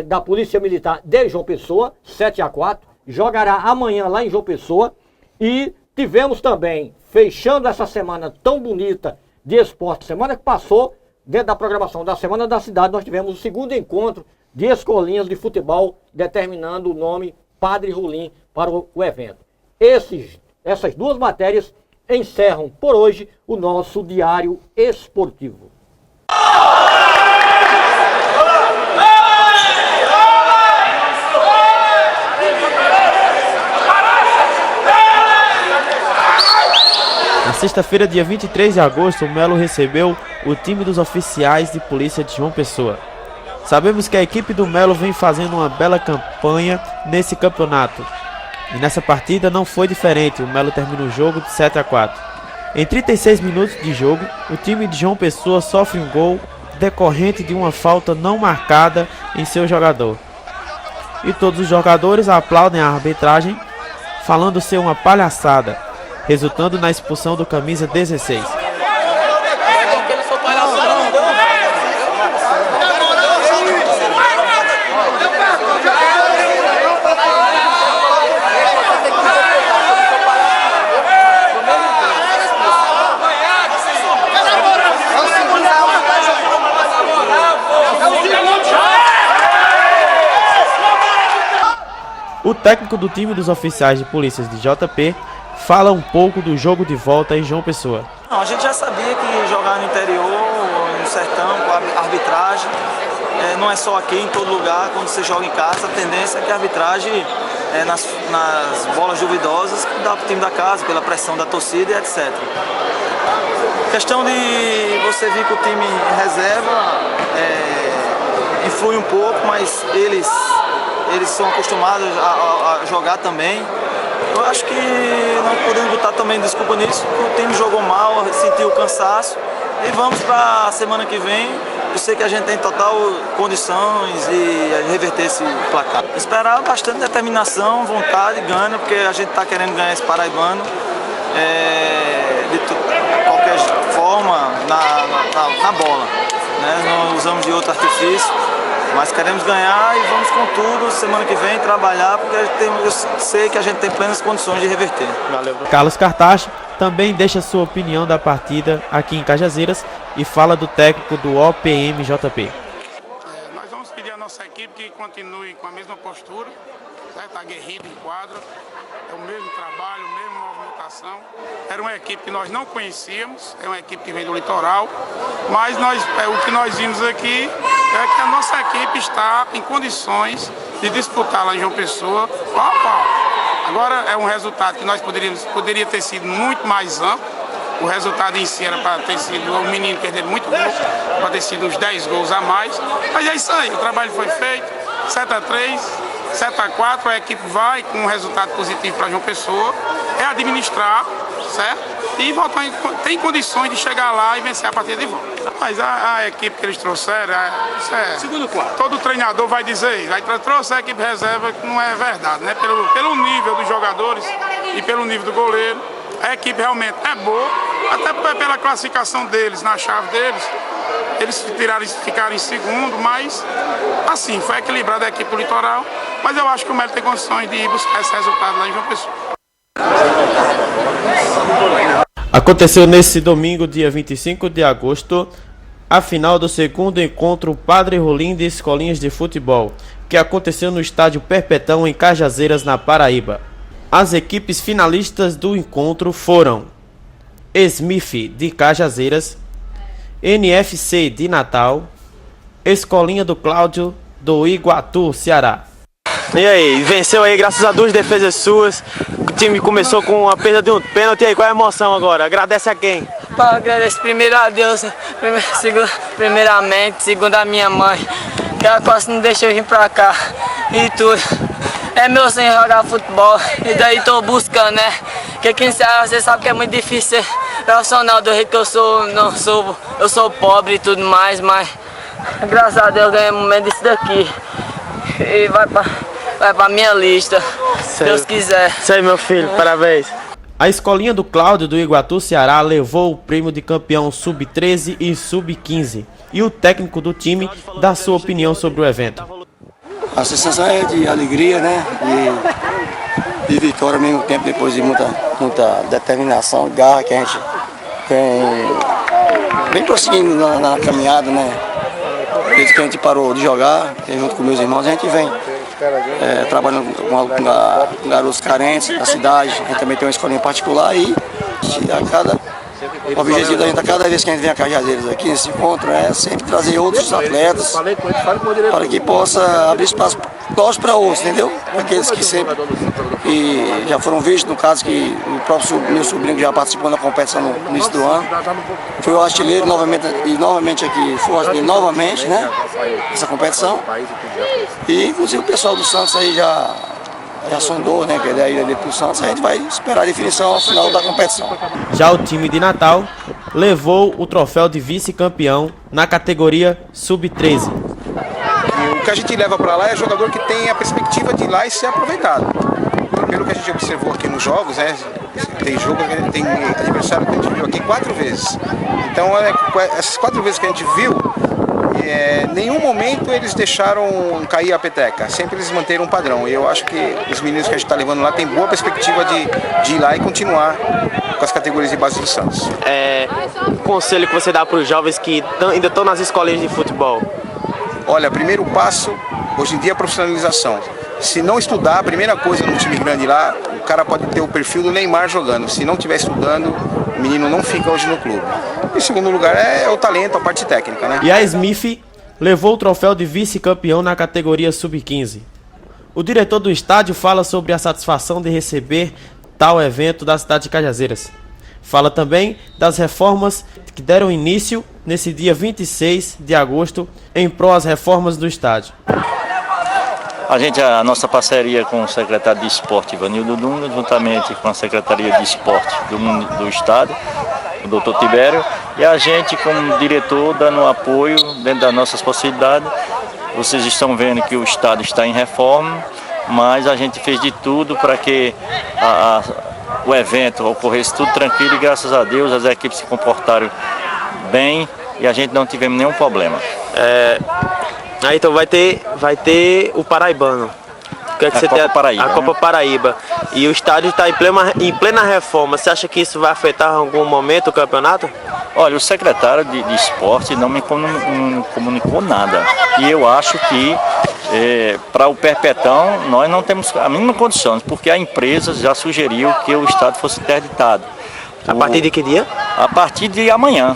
da Polícia Militar de João Pessoa, 7-4, jogará amanhã lá em João Pessoa. E tivemos também, fechando essa semana tão bonita de esporte, semana que passou, dentro da programação da Semana da Cidade, nós tivemos o 2º encontro de escolinhas de futebol, determinando o nome Padre Rolim para o evento. Essas duas matérias encerram por hoje o nosso diário esportivo. Na sexta-feira, dia 23 de agosto, o Melo recebeu o time dos oficiais de polícia de João Pessoa. Sabemos que a equipe do Melo vem fazendo uma bela campanha nesse campeonato. E nessa partida não foi diferente, o Melo termina o jogo de 7-4. Em 36 minutos de jogo, o time de João Pessoa sofre um gol decorrente de uma falta não marcada em seu jogador. E todos os jogadores aplaudem a arbitragem, falando ser uma palhaçada, resultando na expulsão do camisa 16. O técnico do time dos oficiais de polícias de JP fala um pouco do jogo de volta em João Pessoa. Não, a gente já sabia que jogar no interior, no sertão, com a arbitragem, não é só aqui, em todo lugar, quando você joga em casa, a tendência é que a arbitragem, nas bolas duvidosas, dá para o time da casa, pela pressão da torcida e etc. Questão de você vir com o time em reserva, influi um pouco, mas eles são acostumados a jogar também. Eu acho que não podemos botar também desculpa nisso, o time jogou mal, sentiu o cansaço e vamos para a semana que vem. Eu sei que a gente tem total condições de reverter esse placar. Esperar bastante determinação, vontade, gana, porque a gente está querendo ganhar esse paraibano de qualquer forma na bola. Né? Não usamos de outro artifício. mas queremos ganhar e vamos com tudo semana que vem trabalhar, porque eu sei que a gente tem plenas condições de reverter. Valeu. Carlos Cartacho também deixa sua opinião da partida aqui em Cajazeiras e fala do técnico do OPM-JP. Nós vamos pedir à nossa equipe que continue com a mesma postura, certo? Aguerrida em quadra, é o mesmo trabalho, a mesma movimentação. Era uma equipe que nós não conhecíamos, é uma equipe que vem do litoral, mas o que nós vimos aqui é que a nossa equipe está em condições de disputar lá em João Pessoa pau a pau. Agora é um resultado que nós poderia ter sido muito mais amplo. O resultado em si era para ter sido o menino perdendo muito gol, para ter sido uns 10 gols a mais. Mas é isso aí, o trabalho foi feito, 7-3, 7-4, a equipe vai com um resultado positivo para João Pessoa, é administrar, certo? E tem condições de chegar lá e vencer a partida de volta. Mas a equipe que eles trouxeram, segundo quadro, todo treinador vai dizer, trouxe a equipe reserva, que não é verdade, né? Pelo nível dos jogadores e pelo nível do goleiro, a equipe realmente é boa, até pela classificação deles, na chave deles, eles ficaram em segundo, mas assim, foi equilibrada a equipe do litoral, mas eu acho que o Melo tem condições de ir buscar esse resultado lá em João Pessoa. Aconteceu nesse domingo, dia 25 de agosto, a final do segundo encontro Padre Rolim de Escolinhas de Futebol, que aconteceu no estádio Perpetão, em Cajazeiras, na Paraíba. As equipes finalistas do encontro foram Smith de Cajazeiras, NFC de Natal, Escolinha do Cláudio do Iguatu, Ceará. E aí, venceu aí graças a 2 defesas suas. O time começou com a perda de um pênalti. E aí, qual é a emoção agora? Agradece a quem? Agradeço primeiro a Deus, primeiramente, segundo a minha mãe, que ela quase não deixou eu vir pra cá e tudo. É meu sonho jogar futebol e daí tô buscando, né? Porque aqui em Ceará você sabe que é muito difícil ser profissional do jeito que eu sou pobre e tudo mais, mas graças a Deus ganhei um momento disso daqui. E vai pra minha lista, se Deus quiser. Isso aí, meu filho, parabéns. A Escolinha do Cláudio do Iguatu, Ceará, levou o prêmio de campeão sub-13 e sub-15. E o técnico do time dá sua opinião sobre o evento. A sensação é de alegria, né? De vitória ao mesmo tempo, depois de muita determinação, garra que a gente vem prosseguindo na caminhada, né? Desde que a gente parou de jogar, junto com meus irmãos, a gente vem trabalhando com garotos carentes da cidade. A gente também tem uma escolinha particular e o objetivo da gente, a cada vez que a gente vem a Cajazeiras aqui nesse encontro, é sempre trazer outros atletas para que possa abrir espaço para outros, entendeu? Aqueles que sempre já foram vistos, no caso que o próprio meu sobrinho que já participou da competição no início do ano, foi o artilheiro novamente aqui, foi o artilheiro novamente, né? Essa competição. E inclusive o pessoal do Santos aí já sondou, né, que é da ilha dele pro Santos, a gente vai esperar a definição ao final da competição. Já o time de Natal levou o troféu de vice-campeão na categoria sub-13. O que a gente leva para lá é jogador que tem a perspectiva de ir lá e ser aproveitado. Pelo que a gente observou aqui nos jogos, né, tem adversário que a gente viu aqui 4 vezes. Então, essas 4 vezes que a gente viu, nenhum momento eles deixaram cair a peteca, sempre eles manteram um padrão. E eu acho que os meninos que a gente está levando lá têm boa perspectiva de ir lá e continuar com as categorias de base do Santos. O conselho que você dá para os jovens que ainda estão nas escolinhas de futebol? Olha, primeiro passo, hoje em dia, é a profissionalização. Se não estudar, a primeira coisa no time grande lá, o cara pode ter o perfil do Neymar jogando. Se não estiver estudando, o menino não fica hoje no clube. Em segundo lugar, é o talento, a parte técnica, né? E a Smith levou o troféu de vice-campeão na categoria sub-15. O diretor do estádio fala sobre a satisfação de receber tal evento da cidade de Cajazeiras. Fala também das reformas que deram início nesse dia 26 de agosto em prol às reformas do estádio. A nossa parceria com o secretário de Esporte, Ivanildo Dunga, juntamente com a Secretaria de Esporte do Estado, o doutor Tibério, e a gente, como diretor, dando apoio dentro das nossas possibilidades. Vocês estão vendo que o Estado está em reforma, mas a gente fez de tudo para que o evento ocorresse tudo tranquilo e, graças a Deus, as equipes se comportaram bem e a gente não tivemos nenhum problema. Ah, então vai ter o Paraibano. O que é que você tem? Paraíba, a Copa Paraíba. E o estádio está em plena reforma. Você acha que isso vai afetar em algum momento o campeonato? Olha, o secretário de esporte não me comunicou nada. E eu acho que para o Perpetão nós não temos a mínima condição, porque a empresa já sugeriu que o estádio fosse interditado. A partir de que dia? A partir de amanhã.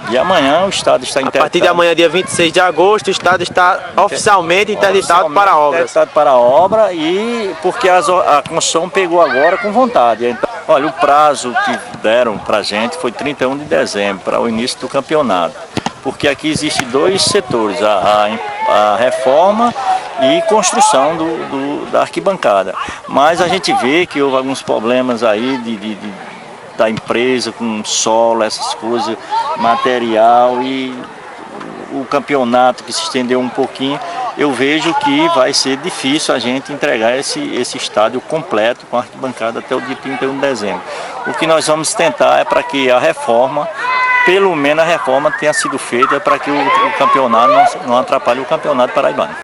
E amanhã o estádio está interditado. A partir de amanhã, dia 26 de agosto, o estádio está oficialmente interditado para obras. Interditado para a obra e porque a construção pegou agora com vontade. Então, olha, o prazo que deram para a gente foi 31 de dezembro, para o início do campeonato. Porque aqui existem dois setores, a reforma e construção da arquibancada. Mas a gente vê que houve alguns problemas aí da empresa com solo, essas coisas, material e o campeonato que se estendeu um pouquinho. Eu vejo que vai ser difícil a gente entregar esse estádio completo com a arquibancada até o dia 31 de dezembro. O que nós vamos tentar é para que a reforma, pelo menos a reforma tenha sido feita para que o campeonato não atrapalhe o campeonato paraibano.